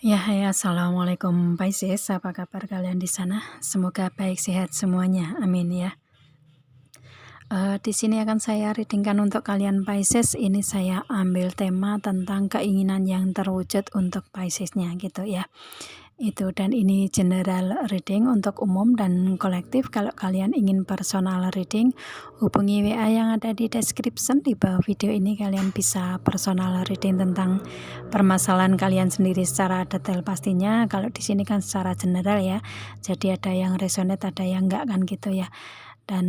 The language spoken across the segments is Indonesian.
Ya, hai, assalamualaikum Pisces. Apa kabar kalian di sana? Semoga baik sehat semuanya. Amin ya. Di sini akan saya readingkan untuk kalian Pisces. Ini saya ambil tema tentang keinginan yang terwujud untuk Piscesnya gitu ya. Itu, dan ini general reading untuk umum dan kolektif. Kalau kalian ingin personal reading, hubungi WA yang ada di description di bawah video ini. Kalian bisa personal reading tentang permasalahan kalian sendiri secara detail pastinya. Kalau di sini kan secara general ya, jadi ada yang resonate, ada yang enggak kan gitu ya. Dan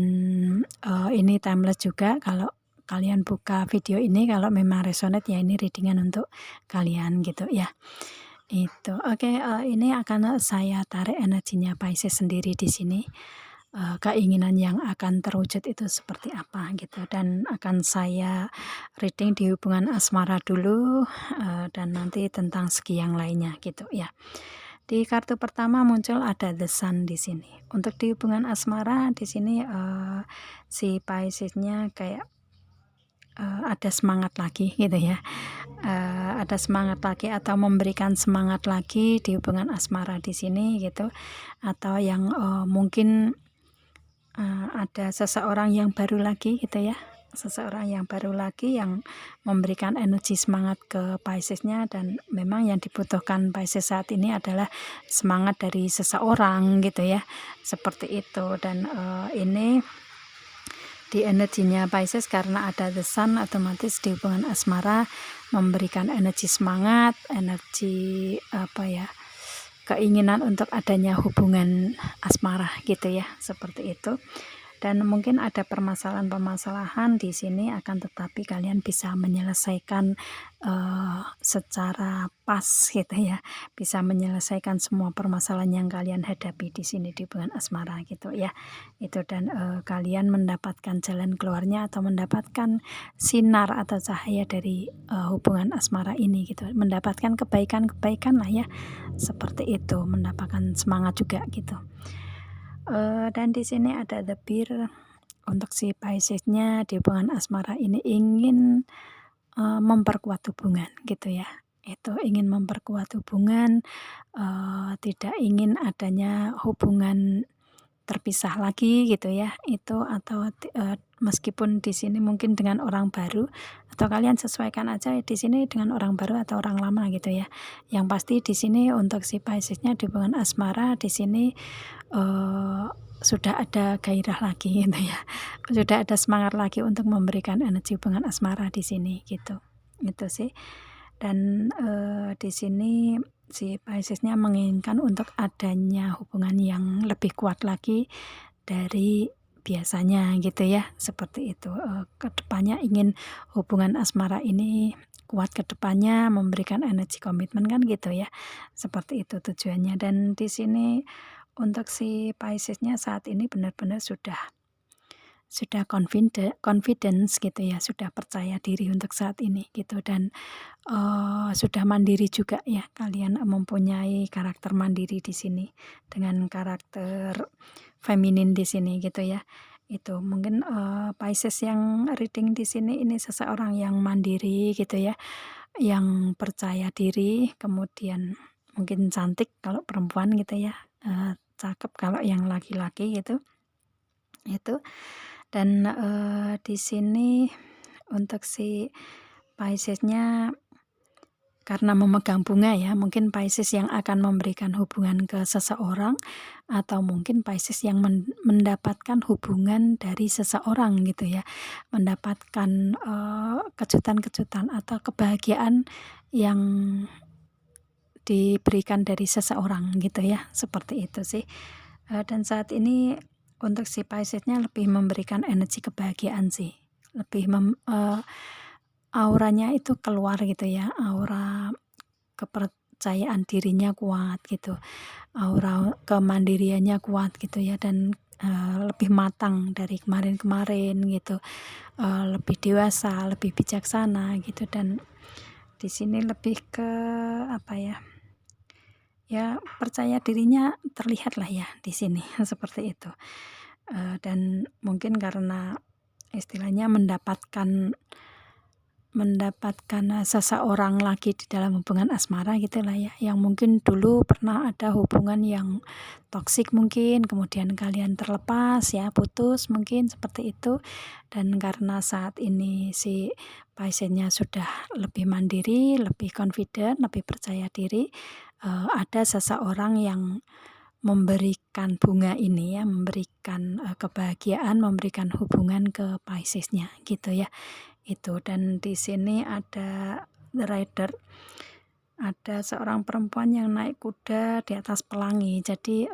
ini timeless juga. Kalau kalian buka video ini, kalau memang resonate ya ini readingan untuk kalian gitu ya. Itu oke. Ini akan saya tarik energinya Pisces sendiri di sini. Keinginan yang akan terwujud itu seperti apa gitu, dan akan saya reading di hubungan asmara dulu, dan nanti tentang segi yang lainnya gitu ya. Di kartu pertama muncul ada The Sun di sini. Untuk di hubungan asmara di sini si Piscesnya kayak ada semangat lagi gitu ya. Ada semangat lagi atau memberikan semangat lagi di hubungan asmara di sini gitu, atau yang mungkin ada seseorang yang baru lagi gitu ya, seseorang yang baru lagi yang memberikan energi semangat ke Piscesnya, dan memang yang dibutuhkan Pisces saat ini adalah semangat dari seseorang gitu ya, seperti itu. Dan ini di energinya Pisces karena ada The Sun, otomatis di hubungan asmara memberikan energi semangat, energi apa ya, keinginan untuk adanya hubungan asmara gitu ya, seperti itu. Dan mungkin ada permasalahan-permasalahan di sini, akan tetapi kalian bisa menyelesaikan secara pas gitu ya, bisa menyelesaikan semua permasalahan yang kalian hadapi di sini di hubungan asmara gitu ya. Itu, dan kalian mendapatkan jalan keluarnya atau mendapatkan sinar atau cahaya dari hubungan asmara ini gitu, mendapatkan kebaikan-kebaikan lah ya, seperti itu, mendapatkan semangat juga gitu. Dan di sini ada The Bear. Untuk si Piscesnya di hubungan asmara ini ingin memperkuat hubungan gitu ya. Itu ingin memperkuat hubungan, tidak ingin adanya hubungan terpisah lagi gitu ya. Itu, atau meskipun di sini mungkin dengan orang baru, atau kalian sesuaikan aja di sini dengan orang baru atau orang lama gitu ya. Yang pasti di sini untuk si Piscesnya di hubungan asmara di sini sudah ada gairah lagi gitu ya. Sudah ada semangat lagi untuk memberikan energi hubungan asmara di sini gitu. Itu sih. Dan di sini si Piscesnya menginginkan untuk adanya hubungan yang lebih kuat lagi dari biasanya gitu ya, seperti itu. Kedepannya ingin hubungan asmara ini kuat kedepannya, memberikan energi komitmen kan gitu ya, seperti itu tujuannya. Dan di sini untuk si Piscesnya saat ini benar-benar sudah confidence gitu ya, sudah percaya diri untuk saat ini gitu. Dan sudah mandiri juga ya, kalian mempunyai karakter mandiri di sini dengan karakter feminin di sini gitu ya. Itu mungkin Pisces yang reading di sini ini seseorang yang mandiri gitu ya, yang percaya diri, kemudian mungkin cantik kalau perempuan gitu ya, cakep kalau yang laki-laki gitu. Itu. Dan di sini untuk si Piscesnya karena memegang bunga ya, mungkin Pisces yang akan memberikan hubungan ke seseorang, atau mungkin Pisces yang mendapatkan hubungan dari seseorang gitu ya, mendapatkan kejutan-kejutan atau kebahagiaan yang diberikan dari seseorang gitu ya, seperti itu sih. Dan saat ini untuk si Piscesnya lebih memberikan energi kebahagiaan sih, lebih auranya itu keluar gitu ya, aura kepercayaan dirinya kuat gitu, aura kemandiriannya kuat gitu ya, dan lebih matang dari kemarin-kemarin gitu, lebih dewasa, lebih bijaksana gitu. Dan di sini lebih ke apa ya, ya percaya dirinya terlihat lah ya di sini seperti itu. Dan mungkin karena istilahnya mendapatkan seseorang lagi di dalam hubungan asmara gitulah ya, yang mungkin dulu pernah ada hubungan yang toksik mungkin, kemudian kalian terlepas ya, putus mungkin seperti itu. Dan karena saat ini si Pisces-nya sudah lebih mandiri, lebih confident, lebih percaya diri, ada seseorang yang memberikan bunga ini ya, memberikan kebahagiaan, memberikan hubungan ke Pisces-nya gitu ya. Itu, dan di sini ada the rider, ada seorang perempuan yang naik kuda di atas pelangi. Jadi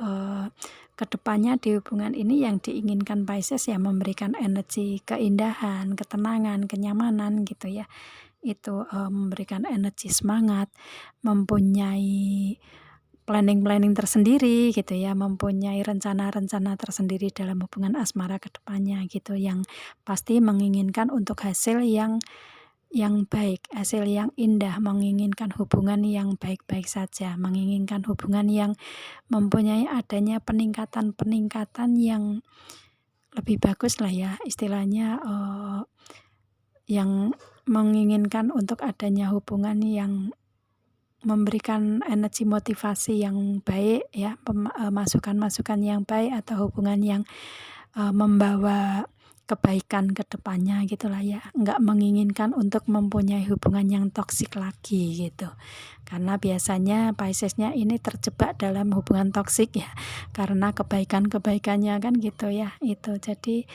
kedepannya di hubungan ini yang diinginkan Pisces ya memberikan energi keindahan, ketenangan, kenyamanan gitu ya. Itu memberikan energi semangat, mempunyai planning tersendiri gitu ya, mempunyai rencana-rencana tersendiri dalam hubungan asmara kedepannya gitu, yang pasti menginginkan untuk hasil yang baik, hasil yang indah, menginginkan hubungan yang baik-baik saja, menginginkan hubungan yang mempunyai adanya peningkatan yang lebih bagus lah ya istilahnya, yang menginginkan untuk adanya hubungan yang memberikan energi motivasi yang baik ya, masukan-masukan yang baik atau hubungan yang membawa kebaikan ke depannya gitulah ya, nggak menginginkan untuk mempunyai hubungan yang toksik lagi gitu. Karena biasanya Pisces-nya ini terjebak dalam hubungan toksik ya, karena kebaikan-kebaikannya kan gitu ya, itu. Jadi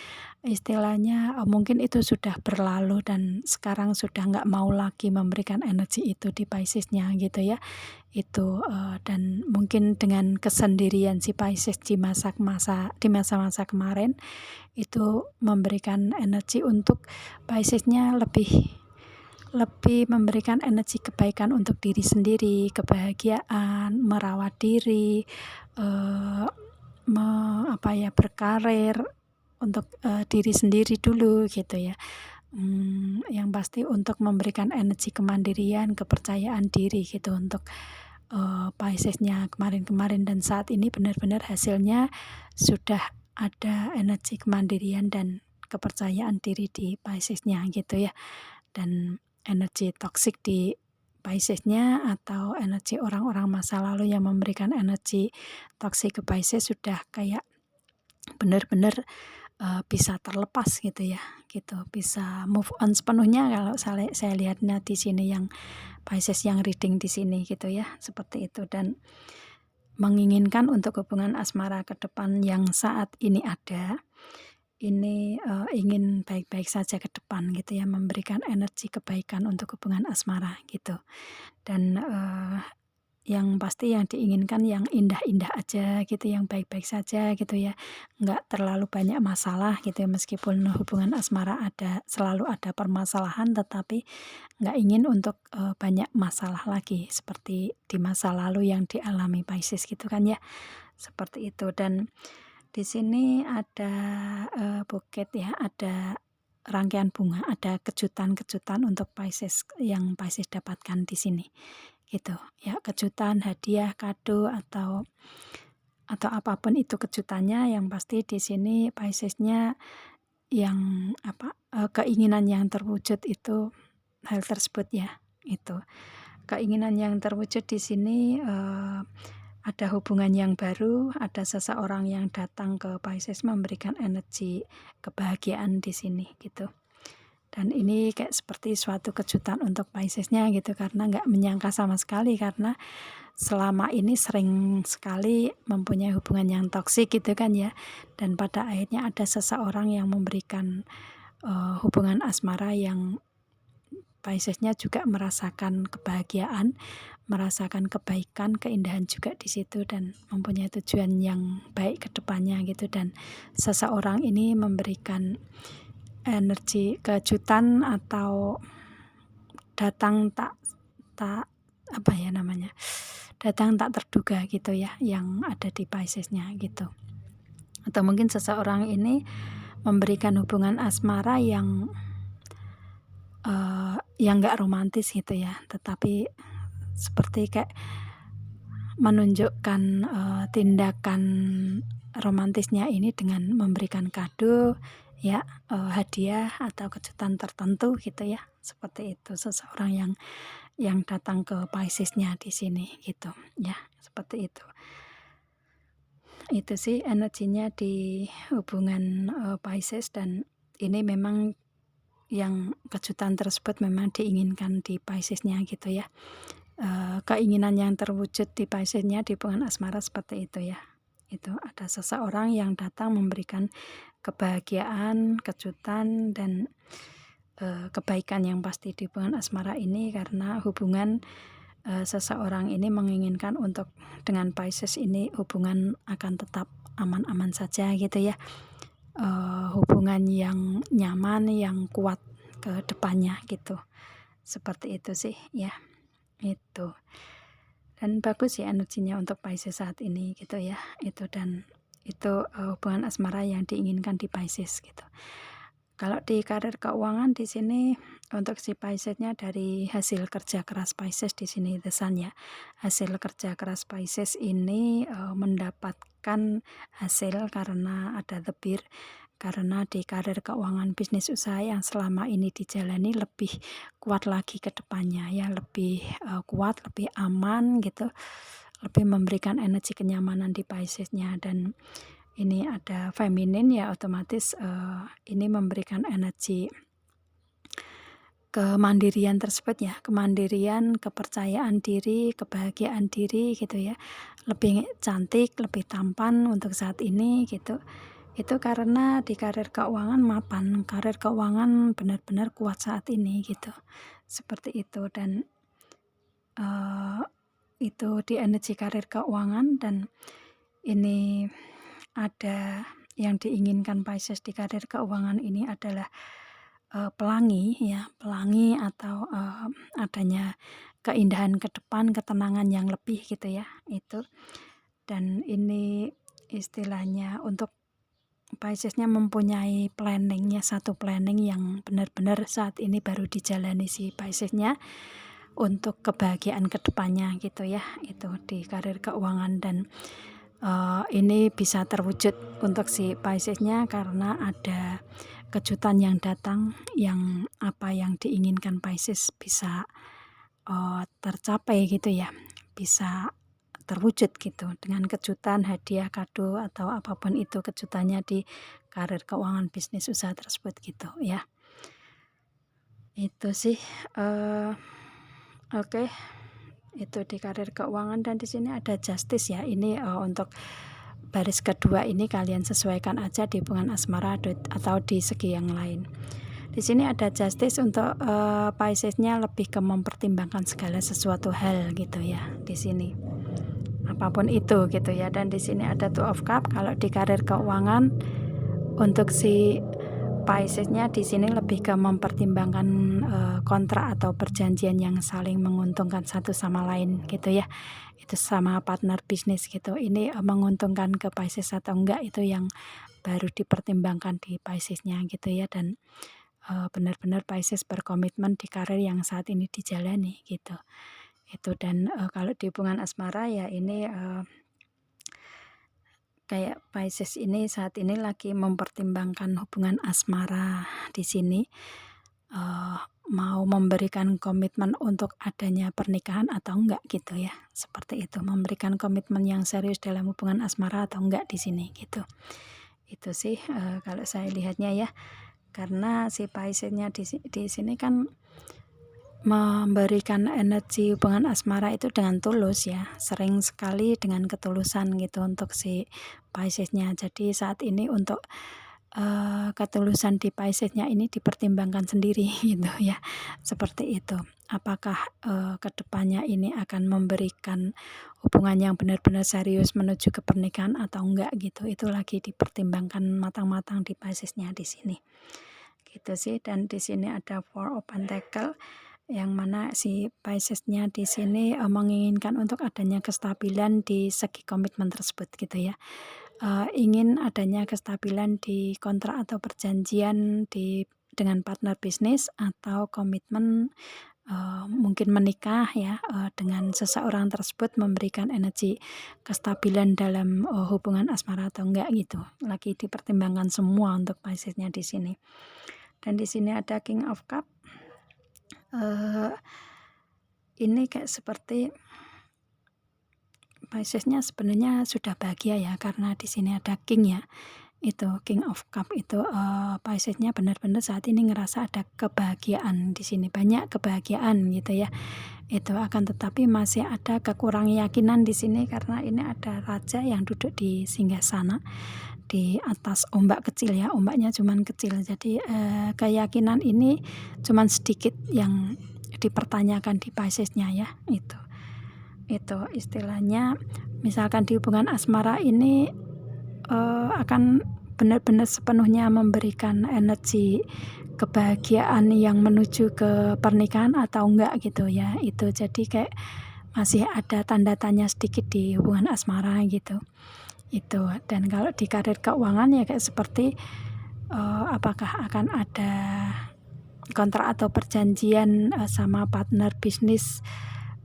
istilahnya mungkin itu sudah berlalu dan sekarang sudah nggak mau lagi memberikan energi itu di Pisces-nya gitu ya. Itu dan mungkin dengan kesendirian si Pisces di masa-masa kemarin itu memberikan energi untuk Pisces-nya lebih memberikan energi kebaikan untuk diri sendiri, kebahagiaan, merawat diri, berkarir untuk diri sendiri dulu gitu ya. Yang pasti untuk memberikan energi kemandirian, kepercayaan diri gitu untuk Pisces-nya kemarin-kemarin, dan saat ini benar-benar hasilnya sudah ada energi kemandirian dan kepercayaan diri di Pisces-nya gitu ya. Dan energi toksik di Pisces-nya atau energi orang-orang masa lalu yang memberikan energi toksik ke Pisces sudah kayak benar-benar bisa terlepas gitu ya, gitu, bisa move on sepenuhnya kalau saya lihatnya di sini yang Pisces yang reading di sini gitu ya, seperti itu. Dan menginginkan untuk hubungan asmara ke depan yang saat ini ada, ini ingin baik-baik saja ke depan gitu ya, memberikan energi kebaikan untuk hubungan asmara gitu. Dan yang pasti yang diinginkan yang indah-indah aja gitu, yang baik-baik saja gitu ya, nggak terlalu banyak masalah gitu ya, meskipun hubungan asmara selalu ada permasalahan, tetapi nggak ingin untuk banyak masalah lagi seperti di masa lalu yang dialami Pisces gitu kan ya, seperti itu. Dan di sini ada buket ya, ada rangkaian bunga, ada kejutan-kejutan untuk Pisces yang Pisces dapatkan di sini gitu ya, kejutan, hadiah, kado atau apapun itu kejutannya, yang pasti di sini Pisces-nya yang keinginan yang terwujud itu hal tersebut ya, itu keinginan yang terwujud di sini. Ada hubungan yang baru, ada seseorang yang datang ke Pisces memberikan energi kebahagiaan di sini gitu. Dan ini kayak seperti suatu kejutan untuk Pisces-nya gitu, karena nggak menyangka sama sekali, karena selama ini sering sekali mempunyai hubungan yang toksik gitu kan ya, dan pada akhirnya ada seseorang yang memberikan hubungan asmara yang Pisces-nya juga merasakan kebahagiaan, merasakan kebaikan, keindahan juga di situ, dan mempunyai tujuan yang baik ke depannya gitu. Dan seseorang ini memberikan energi kejutan atau datang datang tak terduga gitu ya, yang ada di Pisces-nya gitu. Atau mungkin seseorang ini memberikan hubungan asmara yang nggak romantis gitu ya, tetapi seperti kayak menunjukkan tindakan romantisnya ini dengan memberikan kado ya, hadiah atau kejutan tertentu gitu ya, seperti itu. Seseorang yang datang ke Pisces-nya di sini gitu ya, seperti itu. Itu sih energinya di hubungan Pisces, dan ini memang yang kejutan tersebut memang diinginkan di Pisces-nya gitu ya. Keinginan yang terwujud di Pisces-nya di hubungan asmara seperti itu ya. Itu ada seseorang yang datang memberikan kebahagiaan, kejutan, dan kebaikan yang pasti di hubungan asmara ini, karena hubungan seseorang ini menginginkan untuk dengan Pisces ini hubungan akan tetap aman-aman saja gitu ya. Hubungan yang nyaman, yang kuat ke depannya gitu. Seperti itu sih ya. Itu. Dan bagus ya energinya untuk Pisces saat ini gitu ya. Itu, dan itu hubungan asmara yang diinginkan di Pisces gitu. Kalau di karir keuangan di sini untuk si Pisces-nya dari hasil kerja keras Pisces di sini The Sun ya. Hasil kerja keras Pisces ini mendapatkan hasil karena ada The Bear, karena di karir keuangan bisnis usaha yang selama ini dijalani lebih kuat lagi ke depannya ya, lebih kuat, lebih aman gitu, lebih memberikan energi kenyamanan di Pisces-nya. Dan ini ada feminin ya, otomatis ini memberikan energi kemandirian tersebut ya, kemandirian, kepercayaan diri, kebahagiaan diri gitu ya, lebih cantik, lebih tampan untuk saat ini gitu. Itu karena di karir keuangan mapan, karir keuangan benar-benar kuat saat ini gitu, seperti itu. Dan itu di energi karir keuangan, dan ini ada yang diinginkan Pisces di karir keuangan ini adalah pelangi ya, pelangi atau adanya keindahan ke depan, ketenangan yang lebih gitu ya, itu. Dan ini istilahnya untuk Pisces-nya mempunyai planningnya, satu planning yang benar-benar saat ini baru dijalani si Pisces-nya untuk kebahagiaan ke depannya gitu ya, itu di karir keuangan. Dan ini bisa terwujud untuk si Pisces-nya karena ada kejutan yang datang, yang apa yang diinginkan Pisces bisa tercapai gitu ya, bisa terwujud gitu dengan kejutan, hadiah, kado, atau apapun itu kejutannya di karir keuangan bisnis usaha tersebut gitu ya. Itu sih oke. Itu di karir keuangan. Dan di sini ada justice ya. Ini untuk baris kedua ini kalian sesuaikan aja di hubungan asmara atau di segi yang lain. Di sini ada justice untuk Pisces-nya lebih ke mempertimbangkan segala sesuatu hal gitu ya di sini. Apapun itu gitu ya. Dan di sini ada Two of Cups. Kalau di karir keuangan untuk si Pisces-nya di sini lebih ke mempertimbangkan kontrak atau perjanjian yang saling menguntungkan satu sama lain gitu ya. Itu sama partner bisnis gitu. Ini menguntungkan ke Pisces atau enggak, itu yang baru dipertimbangkan di Pisces-nya gitu ya. Dan benar-benar Pisces berkomitmen di karir yang saat ini dijalani gitu. Itu. Dan kalau di hubungan asmara ya ini kayak Pisces ini saat ini lagi mempertimbangkan hubungan asmara di sini, mau memberikan komitmen untuk adanya pernikahan atau enggak gitu ya, seperti itu, memberikan komitmen yang serius dalam hubungan asmara atau enggak di sini gitu. Itu sih kalau saya lihatnya ya, karena si Pisces-nya di sini kan memberikan energi hubungan asmara itu dengan tulus ya, sering sekali dengan ketulusan gitu untuk si Pisces-nya. Jadi saat ini untuk ketulusan di Pisces-nya ini dipertimbangkan sendiri gitu ya, seperti itu. Apakah kedepannya ini akan memberikan hubungan yang benar-benar serius menuju ke pernikahan atau enggak gitu, itu lagi dipertimbangkan matang-matang di Pisces-nya di sini gitu sih. Dan di sini ada Four of Pentacles, yang mana si Pisces-nya di sini menginginkan untuk adanya kestabilan di segi komitmen tersebut gitu ya. Ingin adanya kestabilan di kontrak atau perjanjian dengan partner bisnis atau komitmen, mungkin menikah ya, dengan seseorang tersebut memberikan energi kestabilan dalam hubungan asmara atau enggak gitu. Lagi dipertimbangkan semua untuk Pisces-nya di sini. Dan di sini ada King of Cups. eh, ini kayak seperti Piscesnya sebenarnya sudah bahagia ya, karena di sini ada King ya. Itu King of Cup itu Piscesnya benar-benar saat ini ngerasa ada kebahagiaan di sini, banyak kebahagiaan gitu ya. Itu akan tetapi masih ada kekurang yakinan di sini karena ini ada raja yang duduk di singgasana di atas ombak kecil ya, ombaknya cuman kecil. Jadi keyakinan ini cuman sedikit yang dipertanyakan di Piscesnya ya. Itu istilahnya misalkan di hubungan asmara ini akan benar-benar sepenuhnya memberikan energi kebahagiaan yang menuju ke pernikahan atau enggak gitu ya. Itu jadi kayak masih ada tanda tanya sedikit di hubungan asmara gitu. Itu. Dan kalau di karir keuangan ya kayak seperti apakah akan ada kontrak atau perjanjian sama partner bisnis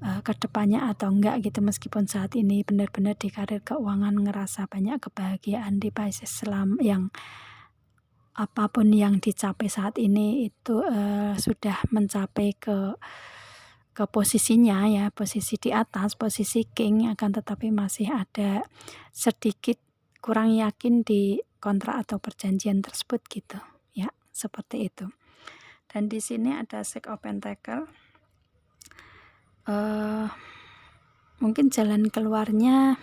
ke depannya atau enggak gitu, meskipun saat ini benar-benar di karir keuangan ngerasa banyak kebahagiaan di Pisces yang apapun yang dicapai saat ini itu sudah mencapai ke posisinya ya, posisi di atas, posisi king, akan tetapi masih ada sedikit kurang yakin di kontrak atau perjanjian tersebut gitu ya, seperti itu. Dan di sini ada Six of Pentacle. Mungkin jalan keluarnya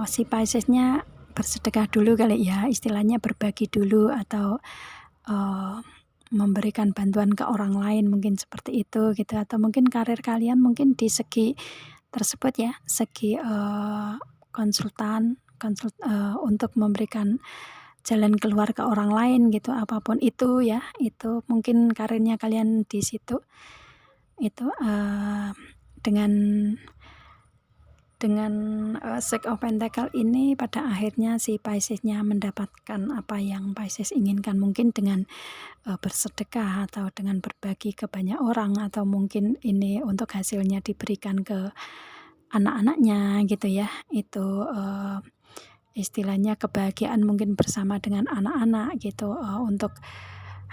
si Piscesnya bersedekah dulu kali ya, istilahnya berbagi dulu atau memberikan bantuan ke orang lain, mungkin seperti itu gitu. Atau mungkin karir kalian mungkin di segi tersebut ya, segi konsultan untuk memberikan jalan keluar ke orang lain gitu, apapun itu ya, itu mungkin karirnya kalian di situ. Itu dengan Six of Pentacle ini pada akhirnya si Piscesnya mendapatkan apa yang Pisces inginkan, mungkin dengan bersedekah atau dengan berbagi ke banyak orang, atau mungkin ini untuk hasilnya diberikan ke anak-anaknya gitu ya. Itu istilahnya kebahagiaan mungkin bersama dengan anak-anak gitu, untuk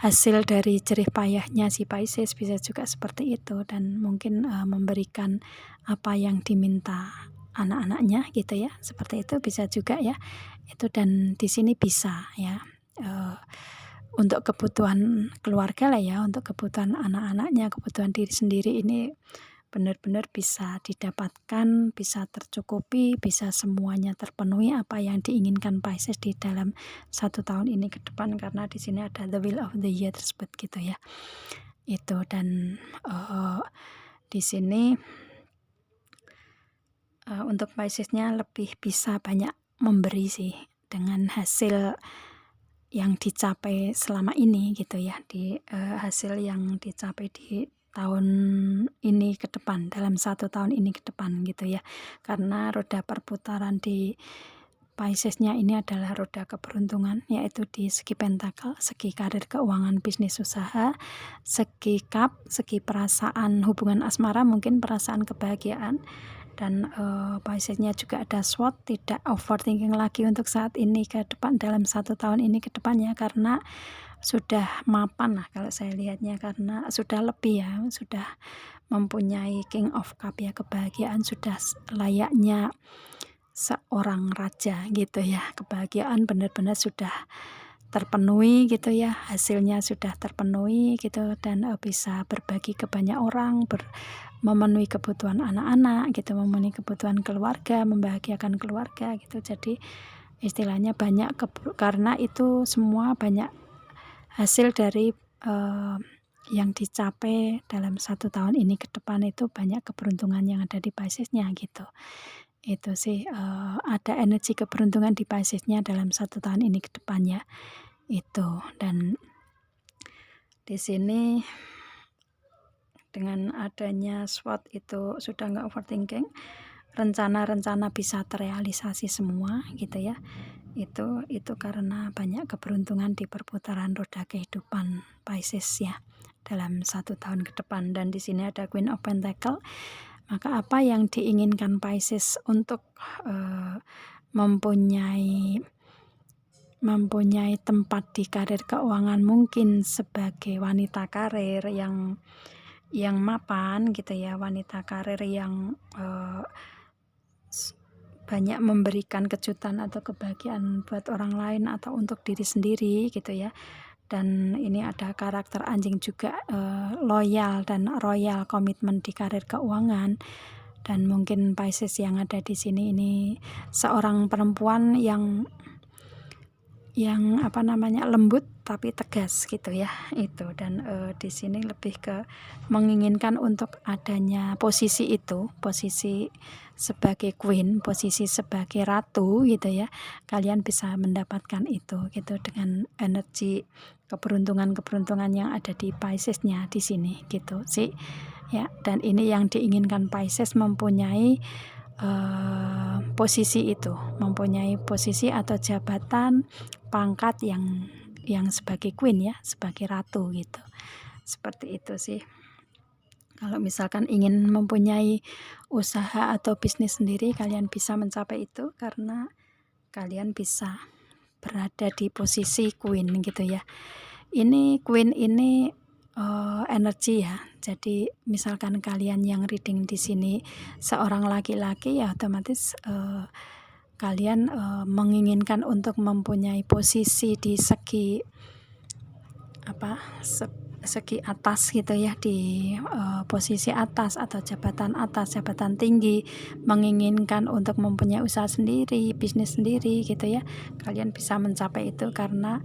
hasil dari jerih payahnya si Pisces bisa juga seperti itu. Dan mungkin memberikan apa yang diminta anak-anaknya gitu ya, seperti itu bisa juga ya. Itu dan di sini bisa ya untuk kebutuhan keluarga lah ya, untuk kebutuhan anak-anaknya, kebutuhan diri sendiri ini benar-benar bisa didapatkan, bisa tercukupi, bisa semuanya terpenuhi apa yang diinginkan Pisces di dalam 1 tahun ini ke depan, karena di sini ada the wheel of the year tersebut gitu ya. Itu dan di sini untuk Piscesnya lebih bisa banyak memberi sih dengan hasil yang dicapai selama ini gitu ya, di hasil yang dicapai di tahun ini ke depan, dalam 1 tahun ini ke depan gitu ya. Karena roda perputaran di Piscesnya ini adalah roda keberuntungan, yaitu di segi pentakel, segi karir keuangan bisnis usaha, segi cup, segi perasaan hubungan asmara, mungkin perasaan kebahagiaan. Dan Piscesnya juga ada SWOT, tidak overthinking lagi untuk saat ini ke depan, dalam 1 tahun ini ke depannya, karena sudah mapan lah kalau saya lihatnya, karena sudah lebih ya, sudah mempunyai King of Cup ya, kebahagiaan sudah layaknya seorang raja gitu ya, kebahagiaan benar-benar sudah terpenuhi gitu ya, hasilnya sudah terpenuhi gitu, dan bisa berbagi ke banyak orang, memenuhi kebutuhan anak-anak gitu, memenuhi kebutuhan keluarga, membahagiakan keluarga gitu. Jadi istilahnya banyak karena itu semua banyak hasil dari yang dicapai dalam 1 tahun ini ke depan, itu banyak keberuntungan yang ada di Piscesnya gitu. Itu sih ada energi keberuntungan di Piscesnya dalam 1 tahun ini ke depannya itu. Dan di sini dengan adanya SWOT itu sudah nggak overthinking, rencana-rencana bisa terrealisasi semua gitu ya. Itu karena banyak keberuntungan di perputaran roda kehidupan Pisces ya dalam 1 tahun ke depan. Dan di sini ada Queen of Pentacle. Maka apa yang diinginkan Pisces untuk mempunyai mempunyai tempat di karir keuangan, mungkin sebagai wanita karir yang mapan gitu ya, wanita karir yang banyak memberikan kejutan atau kebahagiaan buat orang lain atau untuk diri sendiri gitu ya. Dan ini ada karakter anjing juga, loyal dan royal, komitmen di karir keuangan. Dan mungkin Pisces yang ada di sini ini seorang perempuan yang lembut tapi tegas gitu ya, itu. Dan di sini lebih ke menginginkan untuk adanya posisi itu, posisi sebagai queen, posisi sebagai ratu gitu ya. Kalian bisa mendapatkan itu gitu dengan energi keberuntungan yang ada di Piscesnya di sini gitu sih ya. Dan ini yang diinginkan Pisces, mempunyai posisi itu, mempunyai posisi atau jabatan pangkat yang sebagai queen ya, sebagai ratu gitu. Seperti itu sih. Kalau misalkan ingin mempunyai usaha atau bisnis sendiri, kalian bisa mencapai itu karena kalian bisa berada di posisi queen gitu ya. Ini queen ini energi ya. Jadi misalkan kalian yang reading di sini seorang laki-laki, ya otomatis kalian menginginkan untuk mempunyai posisi di segi segi atas gitu ya, di posisi atas atau jabatan atas, jabatan tinggi, menginginkan untuk mempunyai usaha sendiri, bisnis sendiri gitu ya. Kalian bisa mencapai itu karena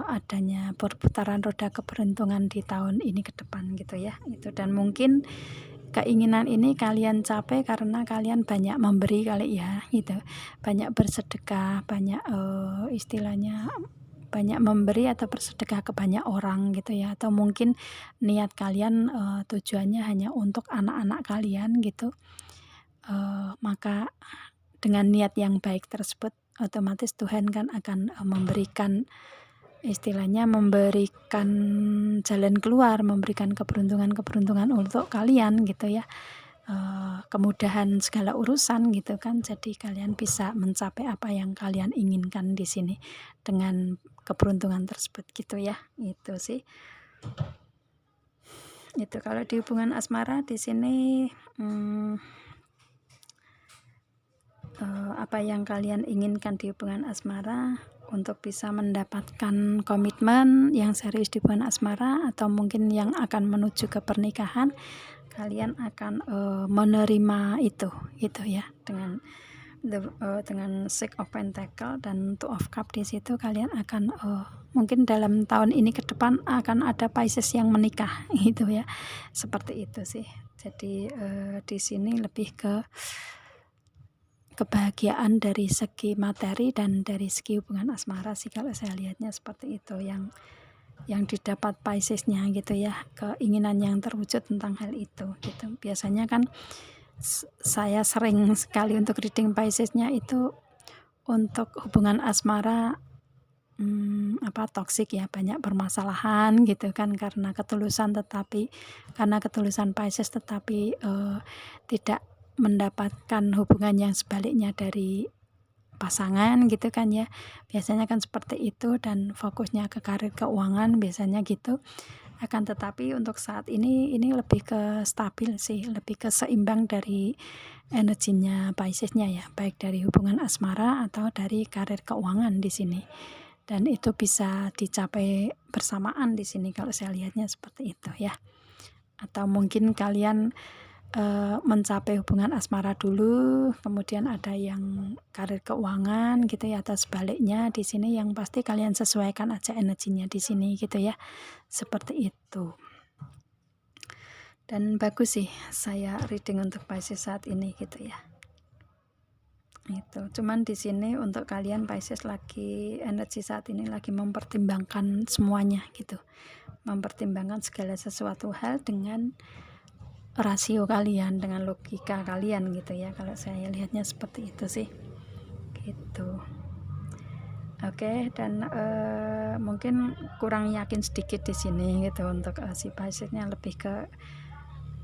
adanya perputaran roda keberuntungan di tahun ini ke depan gitu ya. Itu. Dan mungkin keinginan ini kalian capai karena kalian banyak memberi kali ya gitu, banyak bersedekah, banyak istilahnya banyak memberi atau bersedekah ke banyak orang gitu ya. Atau mungkin niat kalian tujuannya hanya untuk anak-anak kalian gitu. Maka dengan niat yang baik tersebut, otomatis Tuhan kan akan memberikan, istilahnya memberikan jalan keluar, memberikan keberuntungan untuk kalian gitu ya, kemudahan segala urusan gitu kan. Jadi kalian bisa mencapai apa yang kalian inginkan di sini dengan keberuntungan tersebut gitu ya. Itu sih. Itu kalau di hubungan asmara di sini apa yang kalian inginkan di hubungan asmara untuk bisa mendapatkan komitmen yang serius di hubungan asmara, atau mungkin yang akan menuju ke pernikahan, kalian akan menerima itu gitu ya, dengan Six of Pentacle dan Two of Cups. Di situ kalian akan mungkin dalam tahun ini ke depan akan ada Pisces yang menikah gitu ya, seperti itu sih. Jadi di sini lebih ke kebahagiaan dari segi materi dan dari segi hubungan asmara sih, kalau saya lihatnya seperti itu yang didapat Piscesnya gitu ya, keinginan yang terwujud tentang hal itu gitu. Biasanya kan saya sering sekali untuk reading Piscesnya itu untuk hubungan asmara toksik ya, banyak permasalahan gitu kan, karena ketulusan Pisces tetapi tidak mendapatkan hubungan yang sebaliknya dari pasangan gitu kan ya. Biasanya kan seperti itu, dan fokusnya ke karir keuangan biasanya gitu. Akan tetapi untuk saat ini lebih ke stabil sih, lebih ke seimbang dari energinya Piscesnya ya, baik dari hubungan asmara atau dari karir keuangan di sini. Dan itu bisa dicapai bersamaan di sini kalau saya lihatnya seperti itu ya. Atau mungkin kalian mencapai hubungan asmara dulu, kemudian ada yang karir keuangan gitu ya, atau sebaliknya. Di sini yang pasti kalian sesuaikan aja energinya di sini gitu ya, seperti itu. Dan bagus sih saya reading untuk Pisces saat ini gitu ya. Itu cuman di sini untuk kalian Pisces lagi energi saat ini lagi mempertimbangkan semuanya gitu, mempertimbangkan segala sesuatu hal dengan rasio kalian, dengan logika kalian gitu ya. Kalau saya lihatnya seperti itu sih gitu. Oke, dan mungkin kurang yakin sedikit di sini gitu untuk si Piscesnya, lebih ke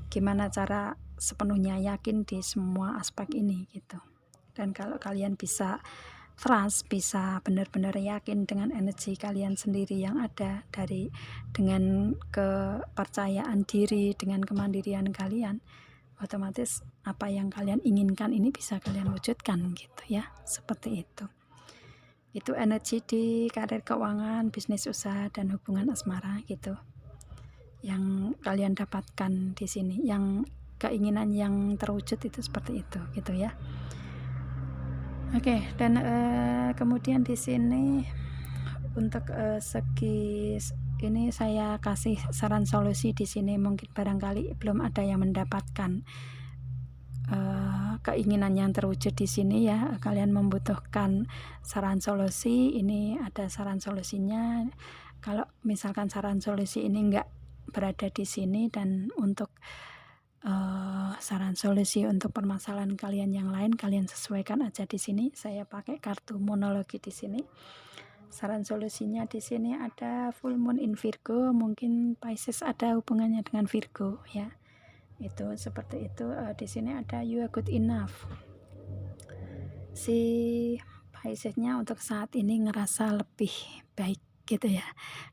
gimana cara sepenuhnya yakin di semua aspek ini gitu. Dan kalau kalian bisa trust, bisa benar-benar yakin dengan energi kalian sendiri yang ada dengan kepercayaan diri, dengan kemandirian kalian, otomatis apa yang kalian inginkan ini bisa kalian wujudkan gitu ya, seperti itu. Itu energi di karir keuangan, bisnis usaha, dan hubungan asmara gitu yang kalian dapatkan di sini, yang keinginan yang terwujud itu seperti itu gitu ya. Oke, dan kemudian di sini untuk segi ini saya kasih saran solusi di sini, mungkin barangkali belum ada yang mendapatkan keinginan yang terwujud di sini ya, kalian membutuhkan saran solusi. Ini ada saran solusinya. Kalau misalkan saran solusi ini enggak berada di sini, dan untuk saran solusi untuk permasalahan kalian yang lain, kalian sesuaikan aja di sini. Saya pakai kartu monologi di sini. Saran solusinya di sini ada full moon in Virgo, mungkin Pisces ada hubungannya dengan Virgo ya. Itu seperti itu. Di sini ada you are good enough. Si Piscesnya untuk saat ini ngerasa lebih baik gitu ya,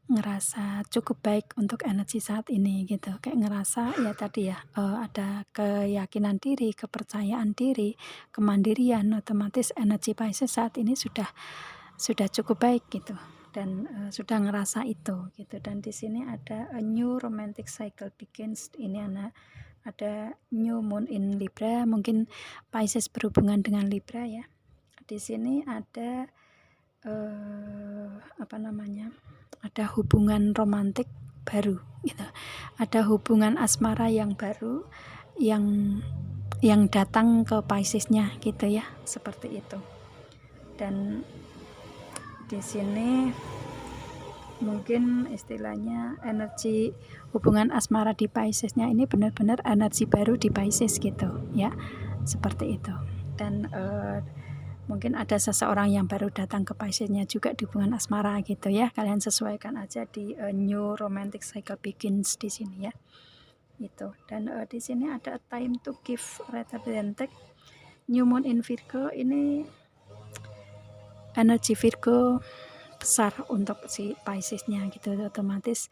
ngerasa cukup baik untuk energi saat ini gitu, kayak ngerasa ya tadi ya, ada keyakinan diri, kepercayaan diri, kemandirian. Otomatis energi Pisces saat ini sudah cukup baik gitu, dan sudah ngerasa itu gitu. Dan di sini ada a new romantic cycle begins. Ini ada new moon in Libra, mungkin Pisces berhubungan dengan Libra ya. Di sini ada ada hubungan romantik baru gitu, ada hubungan asmara yang baru yang datang ke Piscesnya gitu ya, seperti itu. Dan di sini mungkin istilahnya energi hubungan asmara di Piscesnya ini benar-benar energi baru di Pisces gitu ya, seperti itu. Dan mungkin ada seseorang yang baru datang ke Piscesnya juga di hubungan asmara gitu ya. Kalian sesuaikan aja di new romantic cycle begins di sini ya. Itu. Dan di sini ada time to give rather than take. New moon in Virgo ini energi Virgo besar untuk si Piscesnya gitu. Otomatis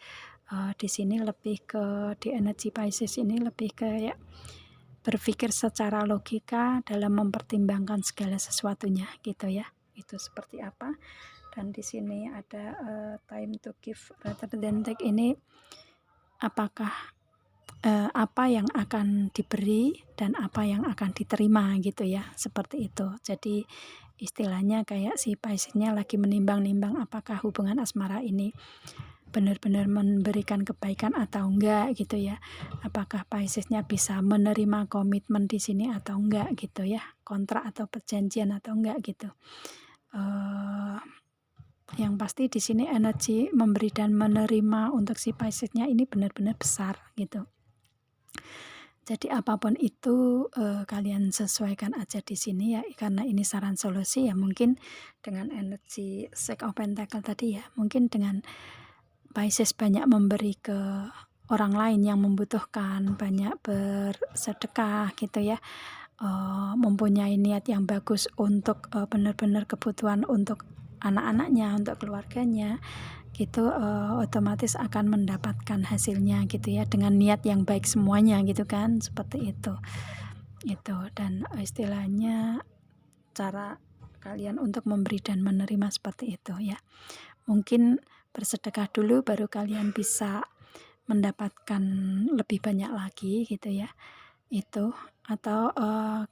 di sini lebih ke di energi Pisces ini lebih kayak berpikir secara logika dalam mempertimbangkan segala sesuatunya gitu ya. Itu seperti apa. Dan di sini ada time to give rather than take. Ini apakah apa yang akan diberi dan apa yang akan diterima gitu ya, seperti itu. Jadi istilahnya kayak si Piscesnya lagi menimbang-nimbang apakah hubungan asmara ini benar-benar memberikan kebaikan atau enggak gitu ya. Apakah Piscesnya bisa menerima komitmen di sini atau enggak gitu ya, kontrak atau perjanjian atau enggak gitu. Yang pasti di sini energi memberi dan menerima untuk si Piscesnya ini benar-benar besar gitu. Jadi apapun itu kalian sesuaikan aja di sini ya, karena ini saran solusi ya. Mungkin dengan energi Six of Pentacles tadi ya, mungkin dengan Pisces banyak memberi ke orang lain yang membutuhkan, banyak bersedekah gitu ya, mempunyai niat yang bagus untuk benar-benar kebutuhan untuk anak-anaknya, untuk keluarganya gitu, otomatis akan mendapatkan hasilnya gitu ya, dengan niat yang baik semuanya gitu kan, seperti itu. Dan istilahnya cara kalian untuk memberi dan menerima seperti itu ya. Mungkin bersedekah dulu baru kalian bisa mendapatkan lebih banyak lagi gitu ya. Itu atau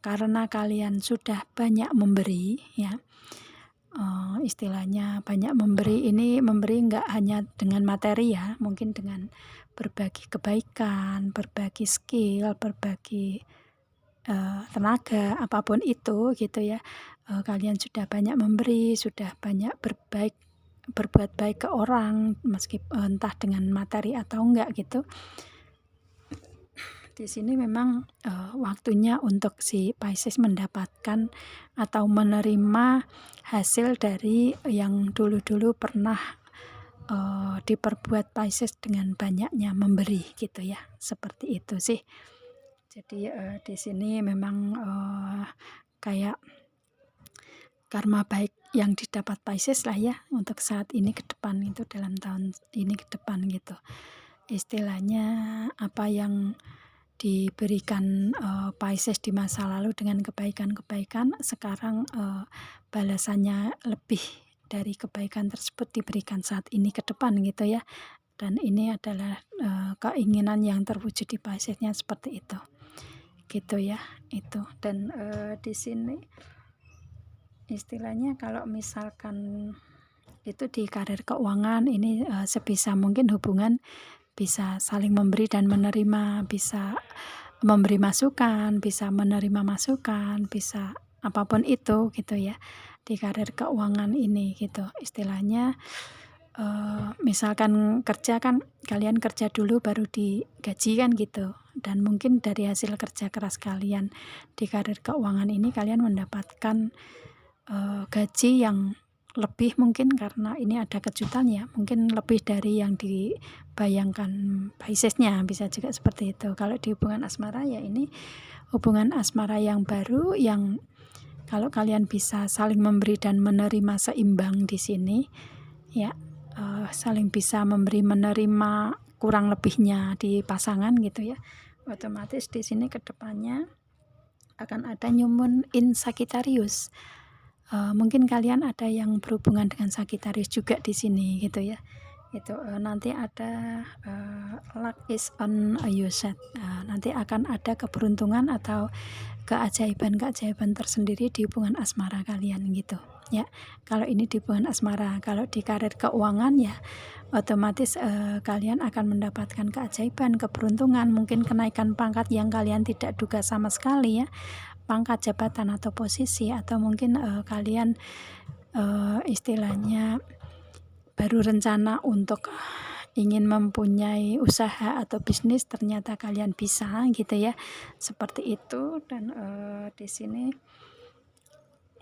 karena kalian sudah banyak memberi ya, istilahnya banyak memberi, ini memberi enggak hanya dengan materi ya, mungkin dengan berbagi kebaikan, berbagi skill, berbagi tenaga, apapun itu gitu ya. Kalian sudah banyak memberi, sudah banyak berbuat baik ke orang, meskipun entah dengan materi atau enggak gitu. Di sini memang waktunya untuk si Pisces mendapatkan atau menerima hasil dari yang dulu-dulu pernah diperbuat Pisces dengan banyaknya memberi gitu ya, seperti itu sih. Jadi di sini memang kayak karma baik yang didapat Pisces lah ya untuk saat ini ke depan, itu dalam tahun ini ke depan gitu. Istilahnya apa yang diberikan Pisces di masa lalu dengan kebaikan-kebaikan, sekarang balasannya lebih dari kebaikan tersebut diberikan saat ini ke depan gitu ya. Dan ini adalah keinginan yang terwujud di Piscesnya seperti itu. Gitu ya, itu. Dan di sini istilahnya kalau misalkan itu di karir keuangan ini sebisa mungkin hubungan bisa saling memberi dan menerima, bisa memberi masukan, bisa menerima masukan, bisa apapun itu gitu ya di karir keuangan ini gitu. Istilahnya misalkan kerja kan kalian kerja dulu baru digaji kan gitu, dan mungkin dari hasil kerja keras kalian di karir keuangan ini kalian mendapatkan gaji yang lebih, mungkin karena ini ada kejutan ya, mungkin lebih dari yang dibayangkan Piscesnya, bisa juga seperti itu. Kalau di hubungan asmara ya ini hubungan asmara yang baru, yang kalau kalian bisa saling memberi dan menerima seimbang di sini ya, saling bisa memberi menerima kurang lebihnya di pasangan gitu ya, otomatis di sini kedepannya akan ada new moon in Sagittarius. Mungkin kalian ada yang berhubungan dengan Sagittarius juga di sini gitu ya. Itu nanti ada luck is on your side. Nanti akan ada keberuntungan atau keajaiban-keajaiban tersendiri di hubungan asmara kalian gitu ya. Kalau ini di hubungan asmara, kalau di karir keuangan ya otomatis kalian akan mendapatkan keajaiban, keberuntungan, mungkin kenaikan pangkat yang kalian tidak duga sama sekali ya, pangkat, jabatan atau posisi, atau mungkin kalian istilahnya baru rencana untuk ingin mempunyai usaha atau bisnis, ternyata kalian bisa gitu ya, seperti itu. Dan di sini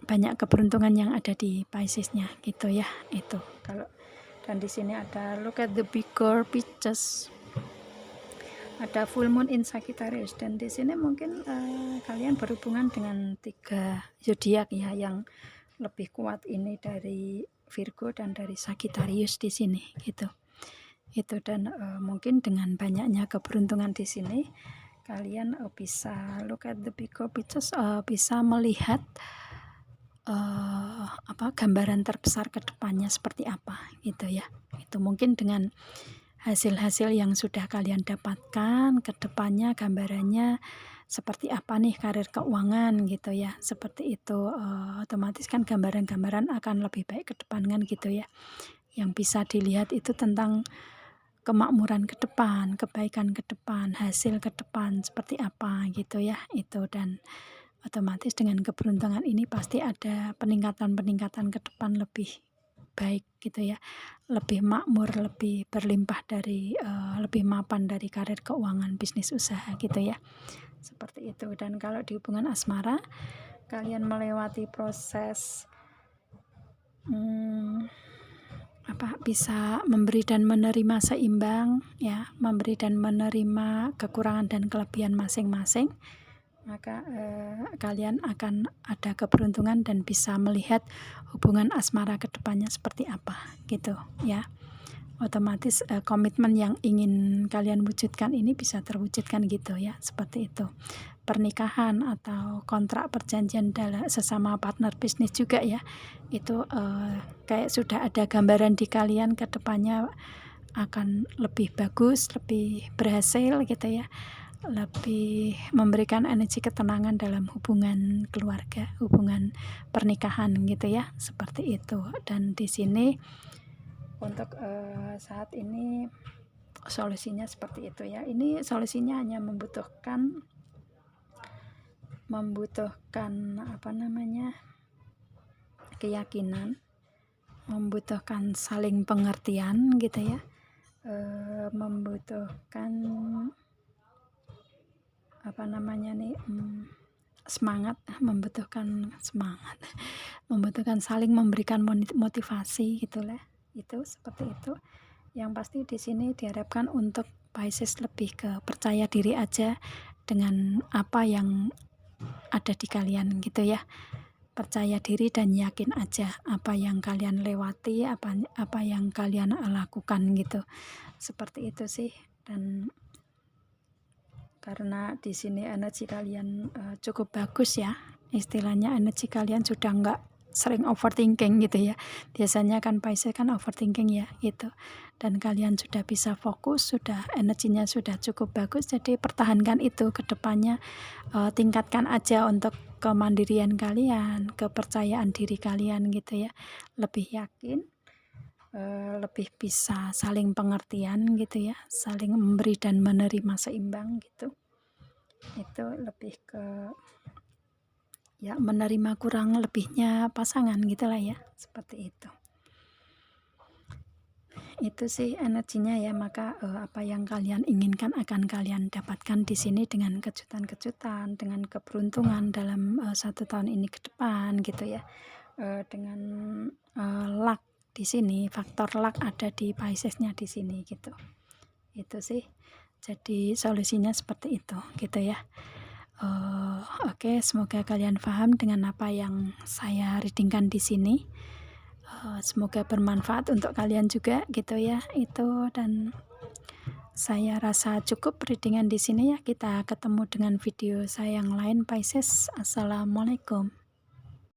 banyak keberuntungan yang ada di Piscesnya gitu ya, itu kalau. Dan di sini ada look at the bigger pictures, ada full moon in Sagittarius, dan di sini mungkin kalian berhubungan dengan 3 zodiak ya, yang lebih kuat ini dari Virgo dan dari Sagittarius di sini gitu. Itu. Dan mungkin dengan banyaknya keberuntungan di sini kalian bisa look at the bigger pictures, bisa melihat gambaran terbesar ke depannya seperti apa gitu ya. Itu mungkin dengan hasil-hasil yang sudah kalian dapatkan ke depannya, gambarannya seperti apa nih karir keuangan gitu ya, seperti itu. Otomatis kan gambaran-gambaran akan lebih baik ke depan kan gitu ya. Yang bisa dilihat itu tentang kemakmuran ke depan, kebaikan ke depan, hasil ke depan seperti apa gitu ya, itu. Dan otomatis dengan keberuntungan ini pasti ada peningkatan-peningkatan ke depan lebih baik gitu ya, lebih makmur, lebih berlimpah dari lebih mapan dari karir keuangan, bisnis, usaha gitu ya, seperti itu. Dan kalau di hubungan asmara kalian melewati proses bisa memberi dan menerima seimbang ya, memberi dan menerima kekurangan dan kelebihan masing-masing, maka kalian akan ada keberuntungan dan bisa melihat hubungan asmara ke depannya seperti apa gitu ya. Otomatis komitmen yang ingin kalian wujudkan ini bisa terwujudkan gitu ya, seperti itu. Pernikahan atau kontrak perjanjian dalam sesama partner bisnis juga ya, itu kayak sudah ada gambaran di kalian ke depannya akan lebih bagus, lebih berhasil gitu ya, lebih memberikan energi ketenangan dalam hubungan keluarga, hubungan pernikahan gitu ya, seperti itu. Dan di sini untuk saat ini solusinya seperti itu ya. Ini solusinya hanya membutuhkan keyakinan, membutuhkan saling pengertian gitu ya, membutuhkan semangat, membutuhkan saling memberikan motivasi gitulah, itu seperti itu. Yang pasti di sini diharapkan untuk Pisces lebih ke percaya diri aja dengan apa yang ada di kalian gitu ya, percaya diri dan yakin aja apa yang kalian lewati, apa yang kalian lakukan gitu. Seperti itu sih. Dan karena di sini energi kalian cukup bagus ya, istilahnya energi kalian sudah nggak sering overthinking gitu ya. Biasanya kan Pisces kan overthinking ya gitu. Dan kalian sudah bisa fokus, sudah energinya sudah cukup bagus, jadi pertahankan itu ke depannya. Tingkatkan aja untuk kemandirian kalian, kepercayaan diri kalian gitu ya. Lebih yakin, lebih bisa saling pengertian gitu ya, saling memberi dan menerima seimbang gitu. Itu lebih ke ya menerima kurang lebihnya pasangan gitulah ya, seperti itu. Itu sih energinya ya. Maka apa yang kalian inginkan akan kalian dapatkan di sini dengan kejutan-kejutan, dengan keberuntungan dalam 1 tahun ini ke depan gitu ya. Dengan luck di sini, faktor luck ada di Piscesnya di sini gitu. Itu sih. Jadi solusinya seperti itu gitu ya. Oke, semoga kalian paham dengan apa yang saya readingkan di sini. Semoga bermanfaat untuk kalian juga gitu ya. Itu, dan saya rasa cukup readingan di sini ya. Kita ketemu dengan video saya yang lain Pisces. Assalamualaikum.